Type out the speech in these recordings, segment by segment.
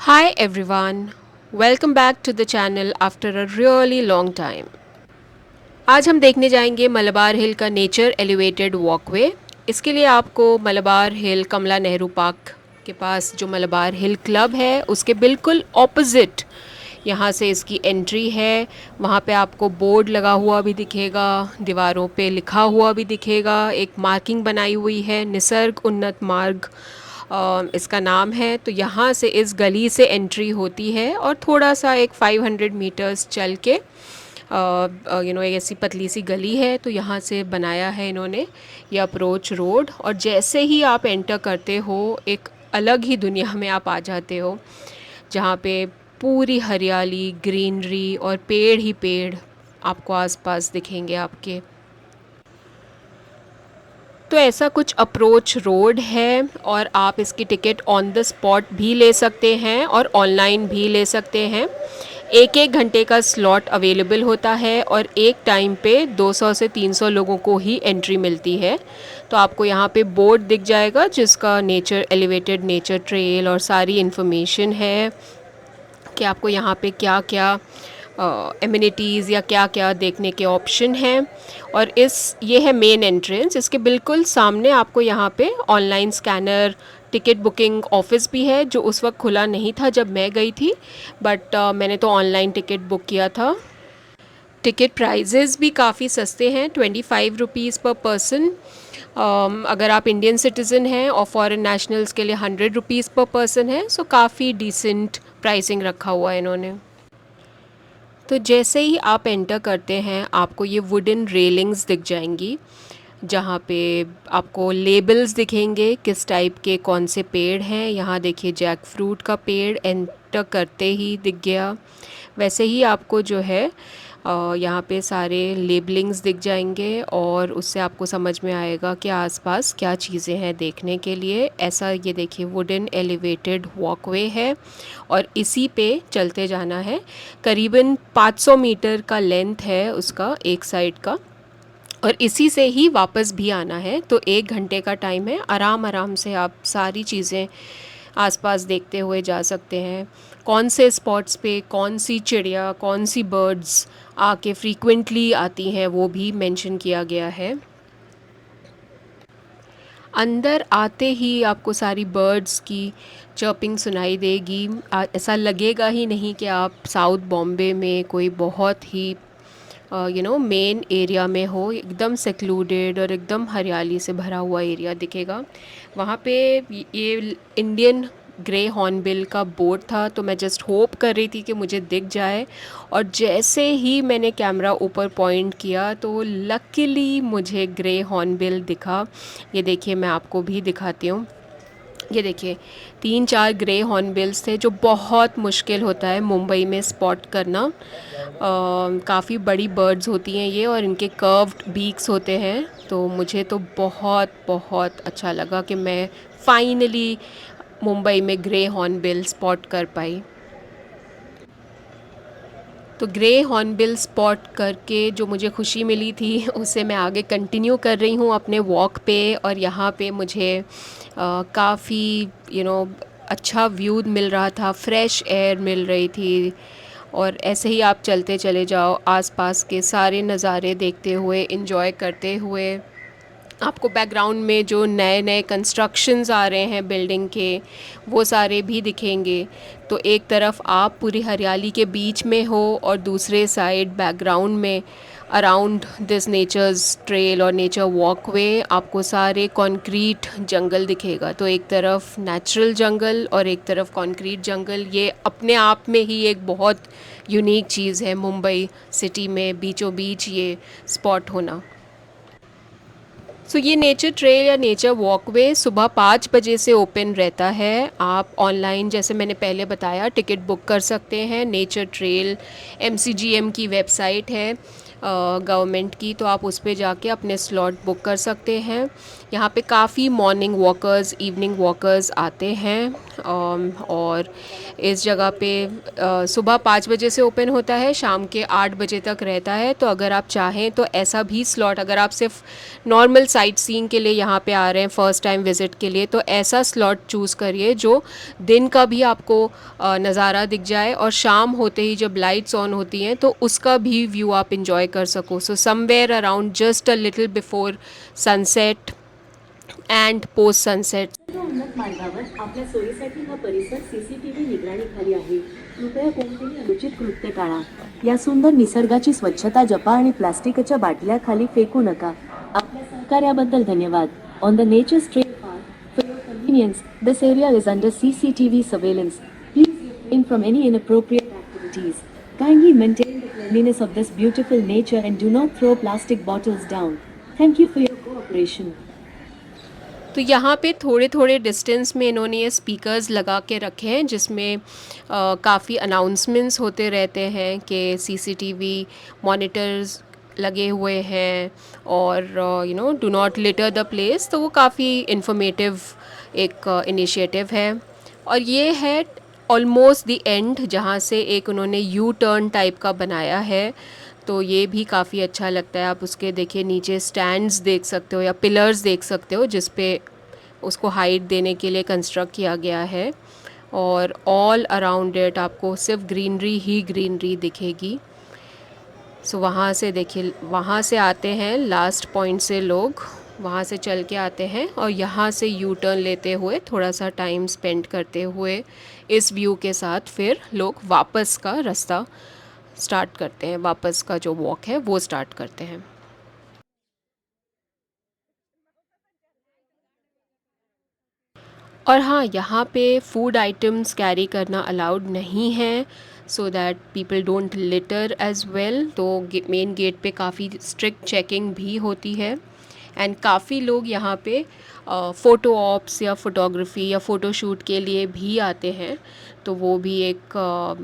Hi everyone, welcome back to the channel after a really long time. आज हम देखने जाएंगे मलबार हिल का नेचर एलिवेटेड वॉकवे। इसके लिए आपको मलबार हिल कमला नेहरू पार्क के पास जो मलबार हिल क्लब है उसके बिल्कुल ऑपोजिट यहाँ से इसकी एंट्री है। वहाँ पे आपको बोर्ड लगा हुआ भी दिखेगा, दीवारों पे लिखा हुआ भी दिखेगा, एक मार्किंग बनाई हुई है, निसर्ग उन्नत मार्ग इसका नाम है। तो यहाँ से इस गली से एंट्री होती है और थोड़ा सा एक 500 मीटर्स चल के एक ऐसी पतली सी गली है, तो यहाँ से बनाया है इन्होंने ये अप्रोच रोड। और जैसे ही आप एंटर करते हो एक अलग ही दुनिया में आप आ जाते हो, जहाँ पे पूरी हरियाली, ग्रीनरी और पेड़ ही पेड़ आपको आसपास दिखेंगे आपके। तो ऐसा कुछ अप्रोच रोड है और आप इसकी टिकट ऑन द स्पॉट भी ले सकते हैं और ऑनलाइन भी ले सकते हैं। एक एक घंटे का स्लॉट अवेलेबल होता है और एक टाइम पे 200 से 300 लोगों को ही एंट्री मिलती है। तो आपको यहाँ पे बोर्ड दिख जाएगा जिसका नेचर एलिवेटेड नेचर ट्रेल और सारी इन्फॉर्मेशन है कि आपको यहाँ पे क्या क्या एमिनिटीज़ या क्या क्या देखने के ऑप्शन हैं। और ये है मेन एंट्रेंस। इसके बिल्कुल सामने आपको यहाँ पे online scanner, ticket booking office भी है जो उस वक्त खुला नहीं था जब मैं गई थी, बट मैंने तो ऑनलाइन टिकट बुक किया था। टिकट प्राइजेज़ भी काफ़ी सस्ते हैं, 25 रुपीज़ पर पर्सन अगर आप इंडियन सिटीज़न हैं, और फॉरेन नेशनल्स के लिए 100 रुपीज़ पर पर्सन है। सो काफ़ी डिसेंट प्राइसिंग रखा हुआ है इन्होंने। तो जैसे ही आप एंटर करते हैं आपको ये वुडन रेलिंग्स दिख जाएंगी, जहाँ पे आपको लेबल्स दिखेंगे किस टाइप के कौन से पेड़ हैं। यहाँ देखिए जैक फ्रूट का पेड़ एंटर करते ही दिख गया। वैसे ही आपको जो है यहाँ पे सारे लेबलिंग्स दिख जाएंगे और उससे आपको समझ में आएगा कि आसपास क्या चीज़ें हैं देखने के लिए। ऐसा ये देखिए वुडन एलिवेटेड वॉकवे है और इसी पे चलते जाना है। करीबन 500 मीटर का लेंथ है उसका एक साइड का, और इसी से ही वापस भी आना है। तो 1 घंटे का टाइम है, आराम आराम से आप सारी चीज़ें आसपास देखते हुए जा सकते हैं। कौन से स्पॉट्स पे कौन सी चिड़िया, कौन सी बर्ड्स आके फ्रीक्वेंटली आती हैं वो भी मेंशन किया गया है। अंदर आते ही आपको सारी बर्ड्स की चर्पिंग सुनाई देगी। ऐसा लगेगा ही नहीं कि आप साउथ बॉम्बे में कोई बहुत ही मेन एरिया में हो। एकदम सेक्लूडेड और एकदम हरियाली से भरा हुआ एरिया दिखेगा। वहाँ पे ये इंडियन ग्रे हॉर्नबिल का बोर्ड था, तो मैं जस्ट होप कर रही थी कि मुझे दिख जाए। और जैसे ही मैंने कैमरा ऊपर पॉइंट किया तो लकीली मुझे ग्रे हॉर्नबिल दिखा। ये देखिए मैं आपको भी दिखाती हूँ। ये देखिए 3-4 ग्रे हॉर्नबिल्स थे, जो बहुत मुश्किल होता है मुंबई में स्पॉट करना। काफ़ी बड़ी बर्ड्स होती हैं ये और इनके कर्व्ड बीक्स होते हैं। तो मुझे तो बहुत बहुत अच्छा लगा कि मैं फाइनली मुंबई में ग्रे हॉर्नबिल स्पॉट कर पाई। तो ग्रे हॉर्नबिल स्पॉट करके जो मुझे खुशी मिली थी उसे मैं आगे कंटिन्यू कर रही हूँ अपने वॉक पे। और यहाँ पे मुझे काफ़ी अच्छा व्यू मिल रहा था, फ्रेश एयर मिल रही थी। और ऐसे ही आप चलते चले जाओ आसपास के सारे नज़ारे देखते हुए, एंजॉय करते हुए। आपको बैकग्राउंड में जो नए नए कंस्ट्रक्शंस आ रहे हैं बिल्डिंग के, वो सारे भी दिखेंगे। तो एक तरफ आप पूरी हरियाली के बीच में हो और दूसरे साइड बैकग्राउंड में अराउंड दिस नेचर्स ट्रेल और नेचर वॉकवे आपको सारे कंक्रीट जंगल दिखेगा। तो एक तरफ नेचुरल जंगल और एक तरफ कंक्रीट जंगल। ये अपने आप में ही एक बहुत यूनिक चीज़ है मुंबई सिटी में बीचों बीच ये स्पॉट होना। ये नेचर ट्रेल या नेचर वॉकवे सुबह 5 बजे से ओपन रहता है। आप ऑनलाइन, जैसे मैंने पहले बताया, टिकट बुक कर सकते हैं। नेचर ट्रेल MCGM की वेबसाइट है, गवर्नमेंट की, तो आप उस पे जाके अपने स्लॉट बुक कर सकते हैं। यहाँ पे काफ़ी मॉर्निंग वॉकर्स, इवनिंग वॉकर्स आते हैं। और इस जगह पे सुबह 5 बजे से ओपन होता है, शाम के 8 बजे तक रहता है। तो अगर आप चाहें तो ऐसा भी स्लॉट, अगर आप सिर्फ नॉर्मल साइट सीइंग के लिए यहाँ पे आ रहे हैं फ़र्स्ट टाइम विज़िट के लिए, तो ऐसा स्लॉट चूज़ करिए जो दिन का भी आपको नज़ारा दिख जाए, और शाम होते ही जब लाइट्स ऑन होती हैं तो उसका भी व्यू आप इंजॉय कर सको। So somewhere around just a little before sunset and post sunset. उन्नत मार्गावर आपल्या सोयीसाठी हा परिसर सीसीटीव्ही निगराणीखाली आहे. कृपया कोणतेही अनुचित कृत्य टाळा. या सुंदर निसर्गाची स्वच्छता जपा आणि प्लास्टिकच्या बाटल्या खाली फेकू नका. आपल्या सहकार्याबद्दल धन्यवाद. On the Nature Trail Park, for your convenience, this area is under CCTV surveillance. Please refrain from any inappropriate activities. Kindly maintain the cleanliness of this beautiful nature and do not throw plastic bottles down. Thank you for your cooperation. तो यहाँ पे थोड़े थोड़े distance में इन्होंने ये speakers लगा के रखे हैं, जिसमें काफ़ी अनाउंसमेंट्स होते रहते हैं कि सीसीटीवी मॉनिटर्स लगे हुए हैं, और do not litre the place. तो वो काफ़ी इन्फॉर्मेटिव एक इनिशिएटिव है। और ये है ऑलमोस्ट द एंड, जहाँ से एक उन्होंने यू टर्न टाइप का बनाया है। तो ये भी काफ़ी अच्छा लगता है। आप उसके देखिए नीचे स्टैंड्स देख सकते हो या पिलर्स देख सकते हो, जिस पे उसको हाइट देने के लिए कंस्ट्रक्ट किया गया है। और ऑल अराउंड इट आपको सिर्फ ग्रीनरी ही ग्रीनरी दिखेगी। सो वहाँ से देखिए, वहाँ से आते हैं लास्ट पॉइंट से लोग, वहाँ से चल के आते हैं और यहाँ से यू टर्न लेते हुए थोड़ा सा टाइम स्पेंड करते हुए इस व्यू के साथ फिर लोग वापस का रास्ता स्टार्ट करते हैं, वापस का जो वॉक है वो स्टार्ट करते हैं। और हाँ, यहाँ पे फूड आइटम्स कैरी करना अलाउड नहीं है, so that people don't litre as well. तो मेन गेट पे काफ़ी स्ट्रिक्ट चेकिंग भी होती है। एंड काफ़ी लोग यहाँ पे फ़ोटो ऑप्स या फ़ोटोग्राफी या फ़ोटोशूट के लिए भी आते हैं। तो वो भी एक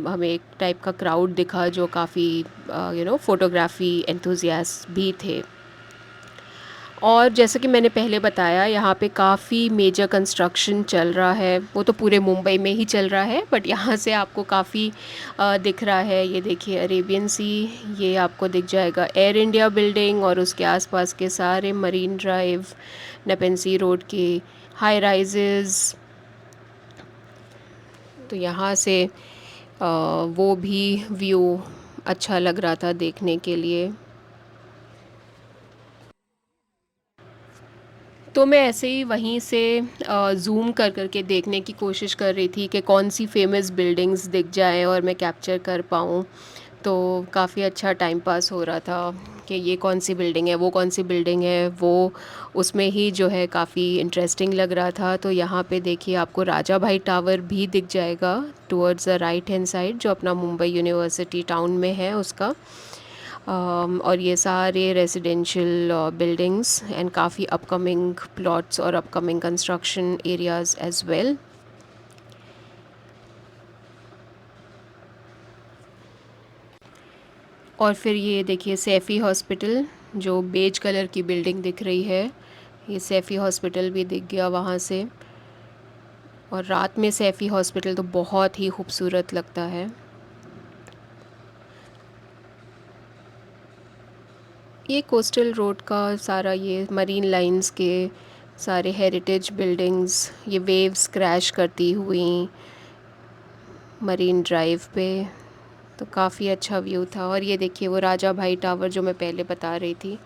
हमें एक टाइप का क्राउड दिखा जो काफ़ी फ़ोटोग्राफी एंथुजियास्ट भी थे। और जैसा कि मैंने पहले बताया, यहाँ पे काफ़ी मेजर कंस्ट्रक्शन चल रहा है। वो तो पूरे मुंबई में ही चल रहा है, बट यहाँ से आपको काफ़ी दिख रहा है। ये देखिए अरेबियन सी, ये आपको दिख जाएगा एयर इंडिया बिल्डिंग, और उसके आसपास के सारे मरीन ड्राइव, नेपेन सी रोड के हाई राइजेज़। तो यहाँ से वो भी व्यू अच्छा लग रहा था देखने के लिए। तो मैं ऐसे ही वहीं से ज़ूम कर कर के देखने की कोशिश कर रही थी कि कौन सी फेमस बिल्डिंग्स दिख जाएं और मैं कैप्चर कर पाऊँ। तो काफ़ी अच्छा टाइम पास हो रहा था कि ये कौन सी बिल्डिंग है, वो कौन सी बिल्डिंग है, वो उसमें ही जो है काफ़ी इंटरेस्टिंग लग रहा था। तो यहाँ पे देखिए आपको राजा भाई टावर भी दिख जाएगा towards the right hand side, जो अपना मुंबई यूनिवर्सिटी टाउन में है उसका। और ये सारे रेजिडेंशियल बिल्डिंग्स एंड काफ़ी अपकमिंग प्लॉट्स और upcoming construction areas as well. और फिर ये देखिए सैफ़ी हॉस्पिटल, जो बेज कलर की बिल्डिंग दिख रही है, ये सैफ़ी हॉस्पिटल भी दिख गया वहाँ से। और रात में सैफ़ी हॉस्पिटल तो बहुत ही खूबसूरत लगता है। ये कोस्टल रोड का सारा, ये मरीन लाइंस के सारे हेरिटेज बिल्डिंग्स, ये वेव्स क्रैश करती हुई मरीन ड्राइव पे, तो काफ़ी अच्छा व्यू था। और ये देखिए वो राजा भाई टावर जो मैं पहले बता रही थी।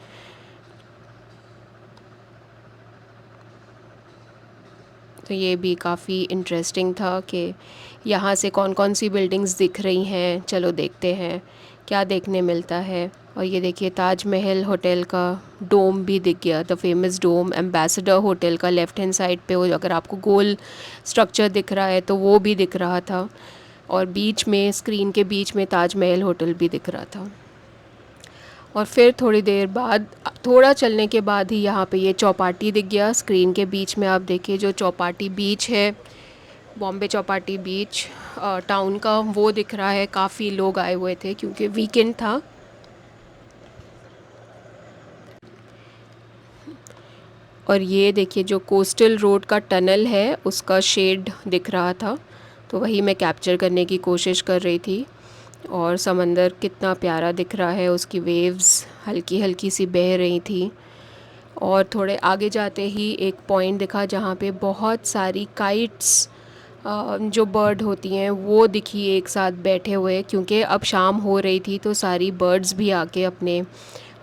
तो ये भी काफ़ी इंटरेस्टिंग था कि यहाँ से कौन कौन सी बिल्डिंग्स दिख रही हैं, चलो देखते हैं क्या देखने मिलता है। और ये देखिए ताजमहल होटल का डोम भी दिख गया, the famous dome ambassador hotel का लेफ़्ट हैंड साइड पे वो अगर आपको गोल स्ट्रक्चर दिख रहा है तो वो भी दिख रहा था। और बीच में, स्क्रीन के बीच में ताजमहल होटल भी दिख रहा था। और फिर थोड़ी देर बाद, थोड़ा चलने के बाद ही यहाँ पे ये चौपाटी दिख गया स्क्रीन के बीच में। आप देखिए जो चौपाटी बीच है, बॉम्बे चौपाटी बीच टाउन का, वो दिख रहा है। काफ़ी लोग आए हुए थे क्योंकि वीकेंड था। और ये देखिए जो कोस्टल रोड का टनल है उसका शेड दिख रहा था, तो वही मैं कैप्चर करने की कोशिश कर रही थी। और समंदर कितना प्यारा दिख रहा है, उसकी वेव्स हल्की हल्की सी बह रही थी। और थोड़े आगे जाते ही एक पॉइंट दिखा जहाँ पे बहुत सारी काइट्स जो बर्ड होती हैं वो दिखी एक साथ बैठे हुए, क्योंकि अब शाम हो रही थी तो सारी बर्ड्स भी आके अपने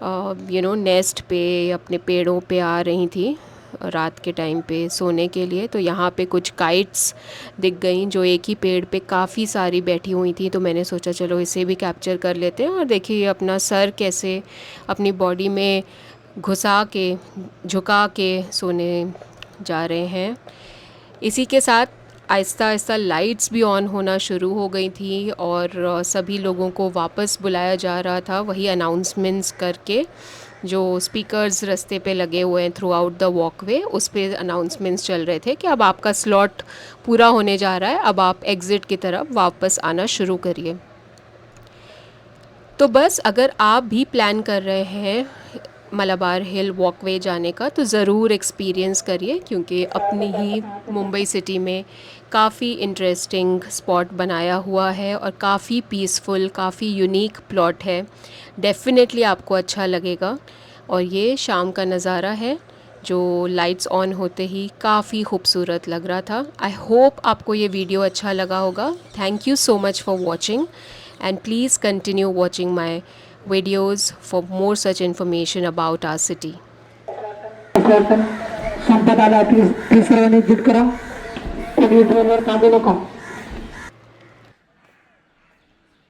नेस्ट पे, अपने पेड़ों पे आ रही थी रात के टाइम पे सोने के लिए। तो यहाँ पे कुछ काइट्स दिख गई जो एक ही पेड़ पे काफ़ी सारी बैठी हुई थी, तो मैंने सोचा चलो इसे भी कैप्चर कर लेते हैं। और देखिए अपना सर कैसे अपनी बॉडी में घुसा के झुका के सोने जा रहे हैं। इसी के साथ आहिस्ता आहिस्ता लाइट्स भी ऑन होना शुरू हो गई थी और सभी लोगों को वापस बुलाया जा रहा था, वही अनाउंसमेंट्स करके जो स्पीकर्स रास्ते पे लगे हुए हैं थ्रू आउट द वॉकवे, उस पे अनाउंसमेंट्स चल रहे थे कि अब आपका स्लॉट पूरा होने जा रहा है, अब आप एग्ज़िट की तरफ वापस आना शुरू करिए। तो बस अगर आप भी प्लान कर रहे हैं मलाबार हिल वॉकवे जाने का तो ज़रूर एक्सपीरियंस करिए, क्योंकि अपनी ही मुंबई सिटी में काफ़ी इंटरेस्टिंग स्पॉट बनाया हुआ है और काफ़ी पीसफुल, काफ़ी यूनिक प्लॉट है। डेफिनेटली आपको अच्छा लगेगा। और ये शाम का नज़ारा है जो लाइट्स ऑन होते ही काफ़ी खूबसूरत लग रहा था। आई होप आपको ये वीडियो अच्छा लगा होगा। Thank you so much for watching and please continue watching my videos for more such information about our city. संपदाला प्लीज सर्वांनी एक्झिट करा. कोणी ड्रोनवर काढू नका.